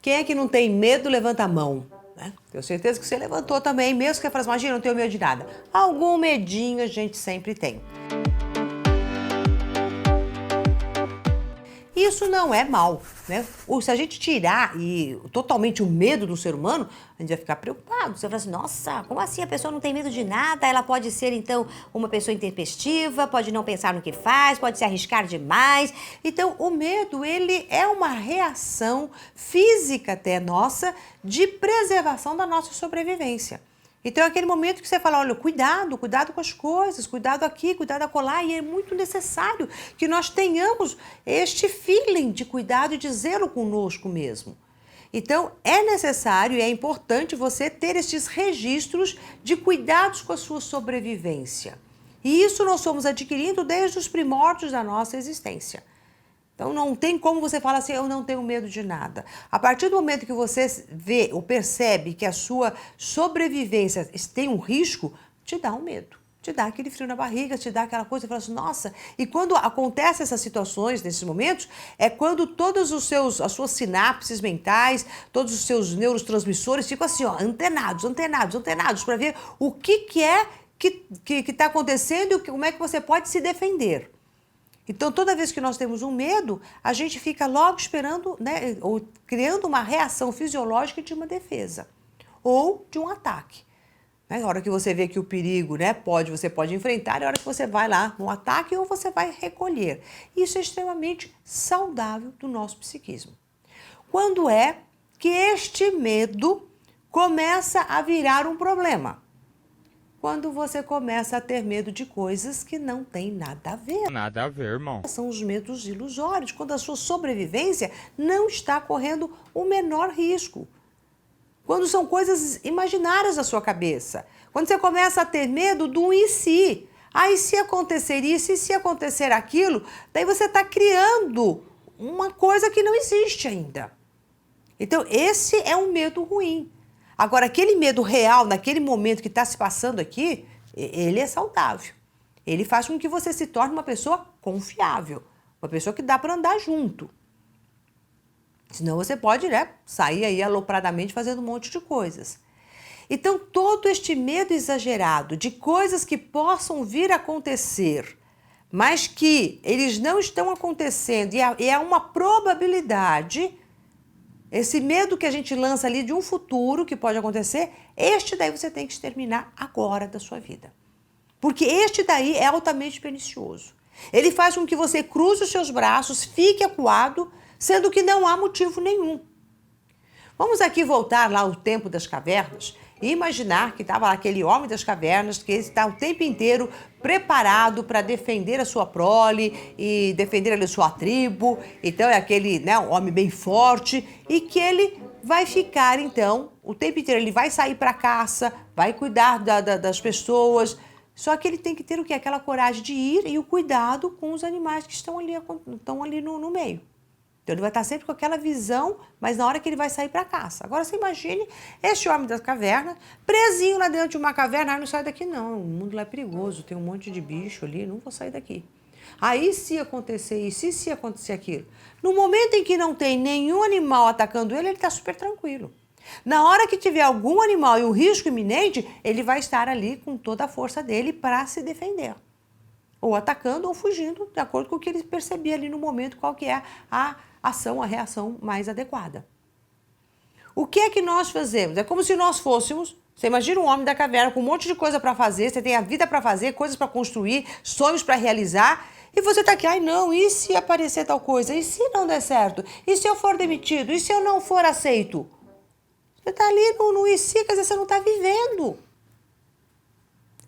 Quem é que não tem medo, levanta a mão. Né? Tenho certeza que você levantou também, mesmo que você fale, imagina, não tenho medo de nada. Algum medinho a gente sempre tem. Isso não é mal, né? Ou se a gente tirar totalmente o medo do ser humano, a gente vai ficar preocupado. Você vai falar assim, nossa, como assim a pessoa não tem medo de nada? Ela pode ser, então, uma pessoa intempestiva, pode não pensar no que faz, pode se arriscar demais. Então, o medo, ele é uma reação física até nossa de preservação da nossa sobrevivência. Então é aquele momento que você fala, olha, cuidado com as coisas, cuidado aqui, cuidado acolá, e é muito necessário que nós tenhamos este feeling de cuidado e de zelo conosco mesmo. Então é necessário e é importante você ter estes registros de cuidados com a sua sobrevivência. E isso nós fomos adquirindo desde os primórdios da nossa existência. Então não tem como você falar assim, eu não tenho medo de nada. A partir do momento que você vê ou percebe que a sua sobrevivência tem um risco, te dá um medo. Te dá aquele frio na barriga, te dá aquela coisa, você fala assim, nossa. E quando acontecem essas situações, nesses momentos, é quando todas as suas sinapses mentais, todos os seus neurotransmissores ficam assim, ó, antenados para ver o que é que está acontecendo e como é que você pode se defender. Então, toda vez que nós temos um medo, a gente fica logo esperando, né, ou criando uma reação fisiológica de uma defesa ou de um ataque. Na hora que você vê que o perigo, né, você pode enfrentar, é a hora que você vai lá no ataque ou você vai recolher. Isso é extremamente saudável do nosso psiquismo. Quando é que este medo começa a virar um problema? Quando você começa a ter medo de coisas que não tem nada a ver. Nada a ver, irmão. São os medos ilusórios, quando a sua sobrevivência não está correndo o menor risco. Quando são coisas imaginárias da sua cabeça. Quando você começa a ter medo do e se. Ah, e se acontecer isso, e se acontecer aquilo? Daí você está criando uma coisa que não existe ainda. Então, esse é um medo ruim. Agora, aquele medo real, naquele momento que está se passando aqui, ele é saudável. Ele faz com que você se torne uma pessoa confiável, uma pessoa que dá para andar junto. Senão você pode, né, sair aí alopradamente fazendo um monte de coisas. Então, todo este medo exagerado de coisas que possam vir a acontecer, mas que eles não estão acontecendo e é uma probabilidade. Esse medo que a gente lança ali de um futuro que pode acontecer, este daí você tem que exterminar agora da sua vida. Porque este daí é altamente pernicioso. Ele faz com que você cruze os seus braços, fique acuado, sendo que não há motivo nenhum. Vamos aqui voltar lá ao tempo das cavernas e imaginar que estava lá aquele homem das cavernas que está o tempo inteiro preparado para defender a sua prole e defender a sua tribo. Então é aquele, né, um homem bem forte e que ele vai ficar, então, o tempo inteiro. Ele vai sair para caça, vai cuidar das pessoas. Só que ele tem que ter o quê? Aquela coragem de ir e o cuidado com os animais que estão ali no meio. Então ele vai estar sempre com aquela visão, mas na hora que ele vai sair para caça. Agora você imagine este homem da caverna, presinho lá dentro de uma caverna, não sai daqui não, o mundo lá é perigoso, tem um monte de bicho ali, não vou sair daqui. Aí se acontecer isso, e se acontecer aquilo? No momento em que não tem nenhum animal atacando ele está super tranquilo. Na hora que tiver algum animal e um risco iminente, ele vai estar ali com toda a força dele para se defender. Ou atacando ou fugindo, de acordo com o que ele percebia ali no momento, qual que é a ação, a reação mais adequada. O que é que nós fazemos? É como se nós fôssemos, você imagina um homem da caverna com um monte de coisa para fazer, você tem a vida para fazer, coisas para construir, sonhos para realizar, e você está aqui, ai não, e se aparecer tal coisa? E se não der certo? E se eu for demitido? E se eu não for aceito? Você está ali no e se, quer dizer, você não está vivendo.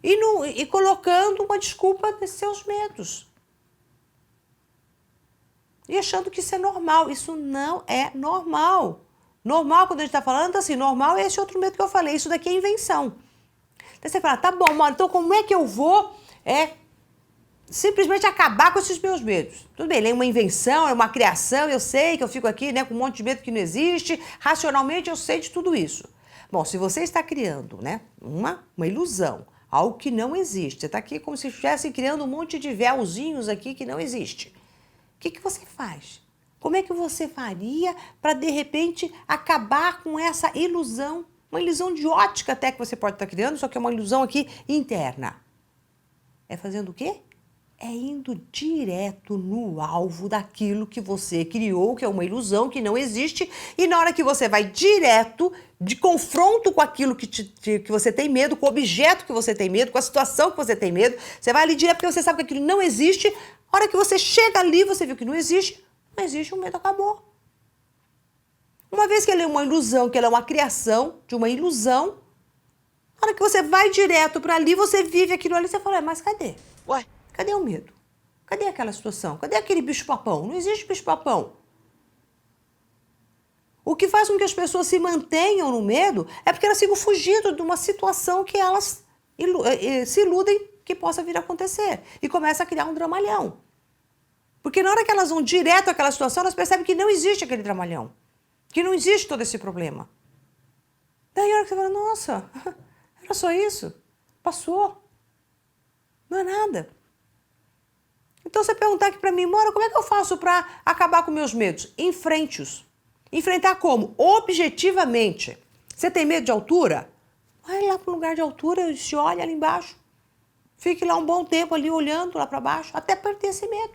E colocando uma desculpa desses seus medos. E achando que isso é normal. Isso não é normal. Normal, quando a gente está falando assim, normal é esse outro medo que eu falei. Isso daqui é invenção. Então você fala, tá bom, mano, então como é que eu vou simplesmente acabar com esses meus medos? Tudo bem, é uma invenção, é uma criação, eu sei que eu fico aqui, né, com um monte de medo que não existe. Racionalmente eu sei de tudo isso. Bom, se você está criando, né, uma ilusão, algo que não existe, você está aqui como se estivesse criando um monte de véuzinhos aqui que não existe. O que você faz? Como é que você faria para, de repente, acabar com essa ilusão? Uma ilusão de ótica até que você pode estar criando, só que é uma ilusão aqui interna. É fazendo o quê? É indo direto no alvo daquilo que você criou, que é uma ilusão, que não existe, e na hora que você vai direto, de confronto com aquilo que você tem medo, com o objeto que você tem medo, com a situação que você tem medo, você vai ali direto porque você sabe que aquilo não existe, a hora que você chega ali, você viu que não existe, o medo acabou. Uma vez que ele é uma ilusão, que ele é uma criação de uma ilusão, na hora que você vai direto para ali, você vive aquilo ali, você fala, mas cadê? Ué? Cadê o medo? Cadê aquela situação? Cadê aquele bicho-papão? Não existe bicho-papão. O que faz com que as pessoas se mantenham no medo é porque elas ficam fugindo de uma situação que elas se iludem que possa vir a acontecer. E começa a criar um dramalhão. Porque na hora que elas vão direto àquela situação, elas percebem que não existe aquele dramalhão. Que não existe todo esse problema. Daí a hora que você fala, nossa, era só isso. Passou. Não é nada. Então você perguntar aqui para mim, Mora, como é que eu faço para acabar com meus medos? Enfrente-os. Enfrentar como? Objetivamente. Você tem medo de altura? Vai lá para um lugar de altura e se olha ali embaixo. Fique lá um bom tempo ali olhando lá para baixo, até perder esse medo.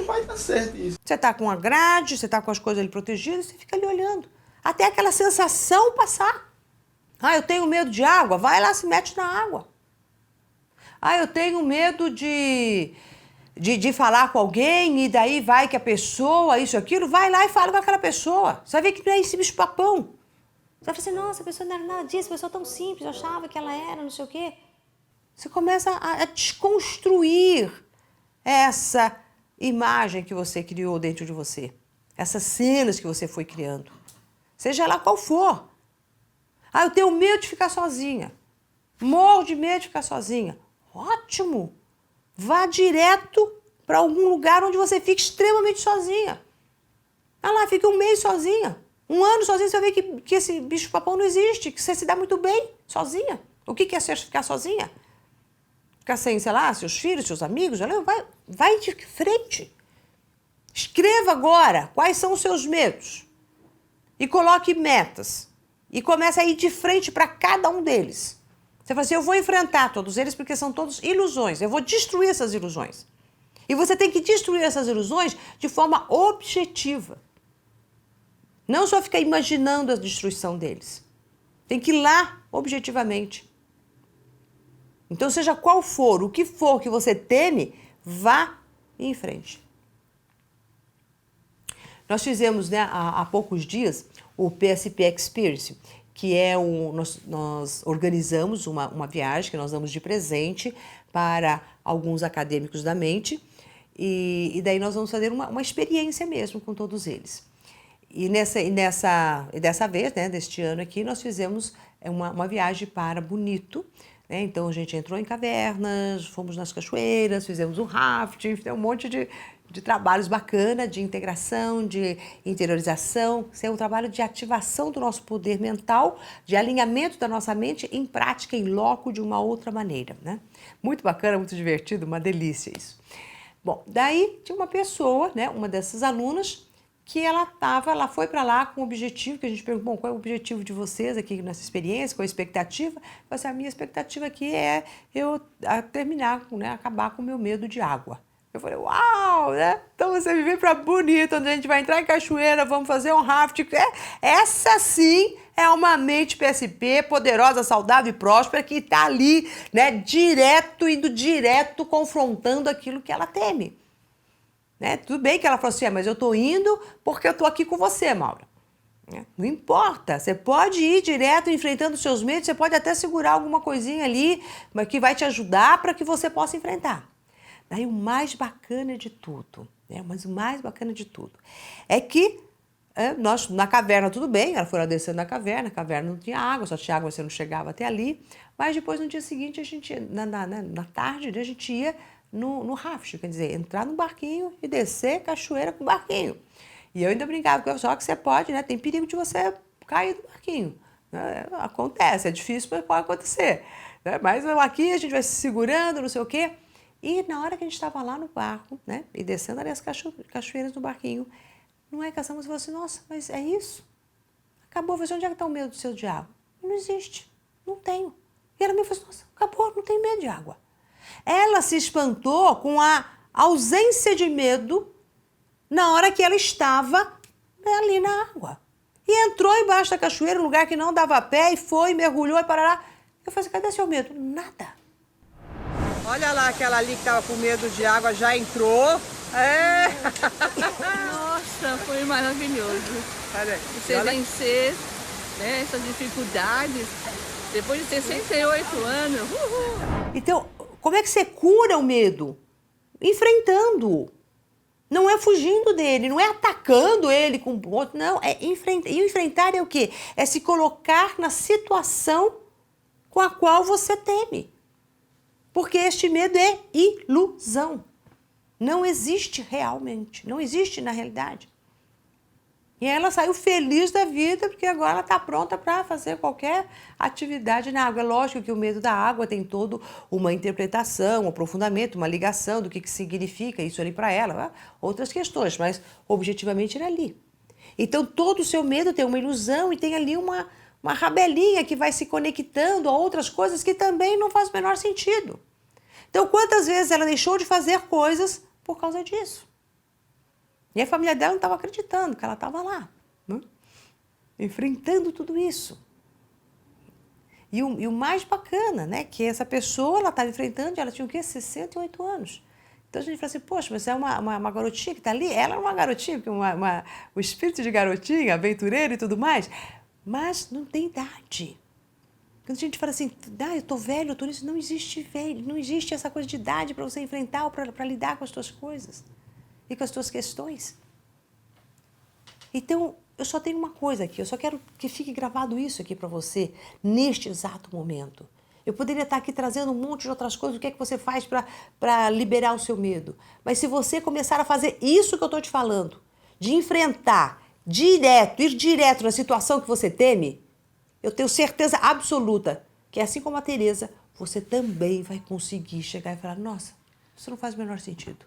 Vai dar certo isso. Você está com a grade, você está com as coisas ali protegidas, você fica ali olhando. Até aquela sensação passar. Ah, eu tenho medo de água? Vai lá, se mete na água. Ah, eu tenho medo de falar com alguém e daí vai que a pessoa, isso, aquilo, vai lá e fala com aquela pessoa. Você vai ver que não é esse bicho-papão. Você vai falar assim, nossa, a pessoa não era nada disso, a pessoa é tão simples, eu achava que ela era, não sei o quê. Você começa a desconstruir essa imagem que você criou dentro de você. Essas cenas que você foi criando. Seja lá qual for. Ah, eu tenho medo de ficar sozinha. Morro de medo de ficar sozinha. Ótimo! Vá direto para algum lugar onde você fique extremamente sozinha. Vai lá, fica um mês sozinha. Um ano sozinha, você vai ver que esse bicho-papão não existe, que você se dá muito bem sozinha. O que é ficar sozinha? Ficar sem, sei lá, seus filhos, seus amigos? Vai de frente. Escreva agora quais são os seus medos. E coloque metas. E comece a ir de frente para cada um deles. Você fala assim, eu vou enfrentar todos eles porque são todos ilusões. Eu vou destruir essas ilusões. E você tem que destruir essas ilusões de forma objetiva. Não só ficar imaginando a destruição deles. Tem que ir lá objetivamente. Então, seja qual for, o que for que você teme, vá em frente. Nós fizemos, né, há poucos dias o PSP Experience, que é nós organizamos uma viagem que nós damos de presente para alguns acadêmicos da mente e daí nós vamos fazer uma experiência mesmo com todos eles. E dessa vez, né, deste ano aqui, nós fizemos uma viagem para Bonito, né? Então a gente entrou em cavernas, fomos nas cachoeiras, fizemos um rafting, tem um monte de trabalhos bacanas, de integração, de interiorização. Isso é um trabalho de ativação do nosso poder mental, de alinhamento da nossa mente em prática, em loco, de uma outra maneira, né? Muito bacana, muito divertido, uma delícia isso. Bom, daí tinha uma pessoa, né, uma dessas alunas, que ela foi para lá com o objetivo, que a gente perguntou, bom, qual é o objetivo de vocês aqui nessa experiência, qual é a expectativa? A minha expectativa aqui é eu terminar, né, acabar com o meu medo de água. Eu falei, uau, né? Então você me vem para Bonito, onde a gente vai entrar em cachoeira, vamos fazer um rafting. Essa sim é uma mente PSP poderosa, saudável e próspera que está ali, né, indo direto, confrontando aquilo que ela teme. Né? Tudo bem que ela falou assim, mas eu estou indo porque eu estou aqui com você, Maura. Não importa, você pode ir direto enfrentando os seus medos, você pode até segurar alguma coisinha ali, mas que vai te ajudar para que você possa enfrentar. Daí o mais bacana de tudo, né? Mas o mais bacana de tudo é que nós, na caverna, tudo bem, ela foi lá descendo na caverna, a caverna não tinha água, só tinha água, você não chegava até ali, mas depois no dia seguinte, a gente, na tarde, a gente ia no rafting, quer dizer, entrar no barquinho e descer cachoeira com o barquinho. E eu ainda brincava com ela, só que você pode, né? Tem perigo de você cair do barquinho. Né? Acontece, é difícil, mas pode acontecer. Né? Mas aqui a gente vai se segurando, não sei o quê. E na hora que a gente estava lá no barco, né? E descendo ali as cachoeiras do barquinho, Não é questão, você fala assim, nossa, mas é isso? Acabou, eu falei, onde é que está o medo do seu de água? Não existe, não tenho. E ela me falou assim, nossa, acabou, não tenho medo de água. Ela se espantou com a ausência de medo na hora que ela estava ali na água. E entrou embaixo da cachoeira, um lugar que não dava pé, e foi, mergulhou e parará. Eu falei assim, cadê seu medo? Nada. Olha lá aquela ali que estava com medo de água, já entrou. É. Nossa, foi maravilhoso. Olha aí. Você vencer, né, essas dificuldades depois de 68 anos. Uhul. Então, como é que você cura o medo? Enfrentando. Não é fugindo dele, não é atacando ele com o outro, não. É enfrentar. E o enfrentar é o quê? É se colocar na situação com a qual você teme. Porque este medo é ilusão. Não existe realmente, não existe na realidade. E ela saiu feliz da vida, porque agora ela está pronta para fazer qualquer atividade na água. É lógico que o medo da água tem toda uma interpretação, um aprofundamento, uma ligação do que significa isso ali para ela, né? Outras questões, mas objetivamente era ali. Então todo o seu medo tem uma ilusão e tem ali uma rabelinha que vai se conectando a outras coisas que também não faz o menor sentido. Então quantas vezes ela deixou de fazer coisas por causa disso? E a família dela não estava acreditando que ela estava lá, né? Enfrentando tudo isso. E o mais bacana, né, que essa pessoa, ela estava enfrentando, ela tinha o quê? 68 anos. Então a gente fala assim, poxa, mas é uma garotinha que está ali? Ela é uma garotinha, porque o espírito de garotinha, aventureira e tudo mais, mas não tem idade. Quando a gente fala assim, eu tô velho, eu tô nisso, não existe velho, não existe essa coisa de idade para você enfrentar ou para lidar com as suas coisas e com as suas questões. Então, eu só tenho uma coisa aqui, eu só quero que fique gravado isso aqui para você, neste exato momento. Eu poderia estar aqui trazendo um monte de outras coisas, o que é que você faz para liberar o seu medo. Mas se você começar a fazer isso que eu estou te falando, de enfrentar direto, ir direto na situação que você teme, eu tenho certeza absoluta que, assim como a Tereza, você também vai conseguir chegar e falar, nossa, isso não faz o menor sentido.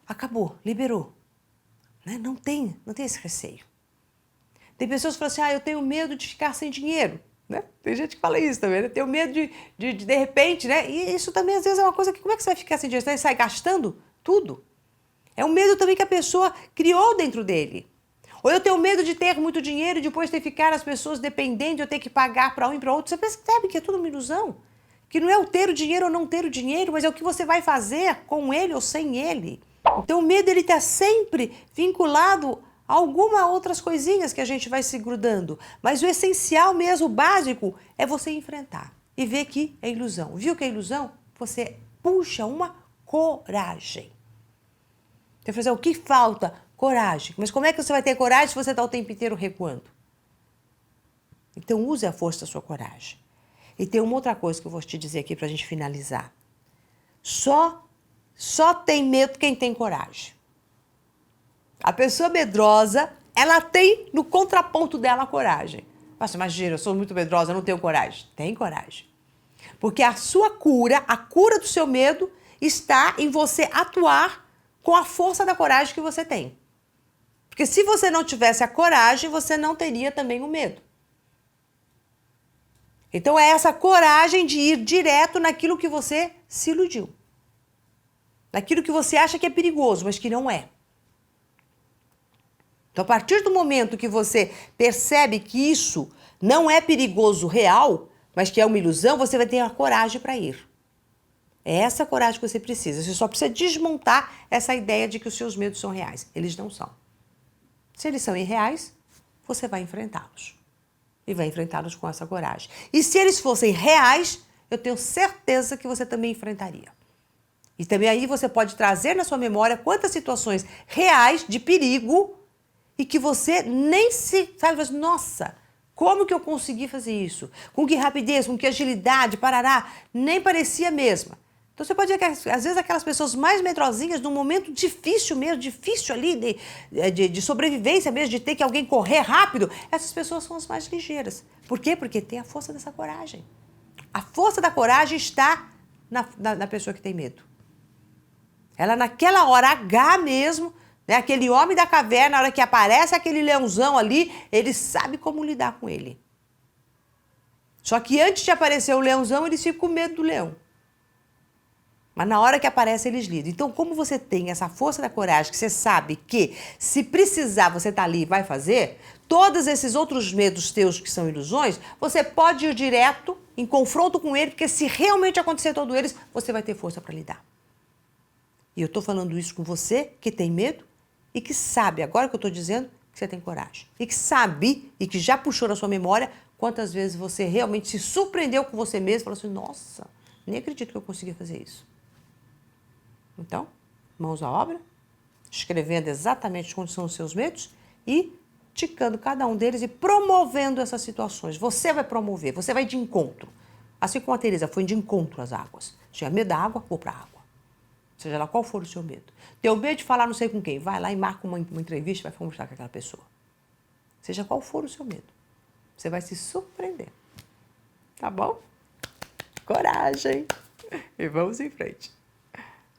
Acabou, liberou. Né? Não tem esse receio. Tem pessoas que falam assim, eu tenho medo de ficar sem dinheiro. Né? Tem gente que fala isso também, né? Tenho medo de repente, né? E isso também às vezes é uma coisa que, como é que você vai ficar sem dinheiro? Você sai gastando tudo? É um medo também que a pessoa criou dentro dele. Ou eu tenho medo de ter muito dinheiro e depois ter que ficar as pessoas dependendo de eu ter que pagar para um e para outro. Você percebe que é tudo uma ilusão? Que não é o ter o dinheiro ou não ter o dinheiro, mas é o que você vai fazer com ele ou sem ele. Então o medo ele está sempre vinculado a algumas outras coisinhas que a gente vai se grudando. Mas o essencial mesmo, o básico, é você enfrentar e ver que é ilusão. Viu que é ilusão? Você puxa uma coragem. Você vai fazer o que falta? Coragem. Mas como é que você vai ter coragem se você está o tempo inteiro recuando? Então use a força da sua coragem. E tem uma outra coisa que eu vou te dizer aqui para a gente finalizar. Só tem medo quem tem coragem. A pessoa medrosa, ela tem no contraponto dela a coragem. Nossa, imagina, eu sou muito medrosa, eu não tenho coragem. Tem coragem. Porque a sua cura, a cura do seu medo, está em você atuar com a força da coragem que você tem. Porque se você não tivesse a coragem, você não teria também o medo. Então é essa coragem de ir direto naquilo que você se iludiu. Naquilo que você acha que é perigoso, mas que não é. Então, a partir do momento que você percebe que isso não é perigoso real, mas que é uma ilusão, você vai ter a coragem para ir. É essa coragem que você precisa. Você só precisa desmontar essa ideia de que os seus medos são reais. Eles não são. Se eles são irreais, você vai enfrentá-los. E vai enfrentá-los com essa coragem. E se eles fossem reais, eu tenho certeza que você também enfrentaria. E também aí você pode trazer na sua memória quantas situações reais de perigo e que você nem se sabe, nossa, como que eu consegui fazer isso? Com que rapidez, com que agilidade, parará, nem parecia a mesma. Então você pode ver que às vezes aquelas pessoas mais medrosinhas, num momento difícil mesmo, difícil ali de sobrevivência mesmo, de ter que alguém correr rápido, essas pessoas são as mais ligeiras. Por quê? Porque tem a força dessa coragem. A força da coragem está na pessoa que tem medo. Ela naquela hora H mesmo Né? Aquele homem da caverna, na hora que aparece aquele leãozão ali, ele sabe como lidar com ele. Só que antes de aparecer o leãozão, eles ficam com medo do leão. Mas na hora que aparece, eles lidam. Então, como você tem essa força da coragem, que você sabe que se precisar, você tá ali e vai fazer, todos esses outros medos teus que são ilusões, você pode ir direto em confronto com ele, porque se realmente acontecer todos eles, você vai ter força para lidar. E eu tô falando isso com você que tem medo e que sabe, agora que eu tô dizendo, que você tem coragem. E que sabe, e que já puxou na sua memória, quantas vezes você realmente se surpreendeu com você mesmo e falou assim, nossa, nem acredito que eu consegui fazer isso. Então, mãos à obra, escrevendo exatamente onde são os seus medos e ticando cada um deles e promovendo essas situações. Você vai promover, você vai de encontro. Assim como a Teresa foi de encontro às águas. Tinha medo da água, vou para a água. Seja lá qual for o seu medo. Tem medo de falar não sei com quem, vai lá e marca uma entrevista, vai conversar com aquela pessoa. Seja qual for o seu medo. Você vai se surpreender. Tá bom? Coragem! E vamos em frente.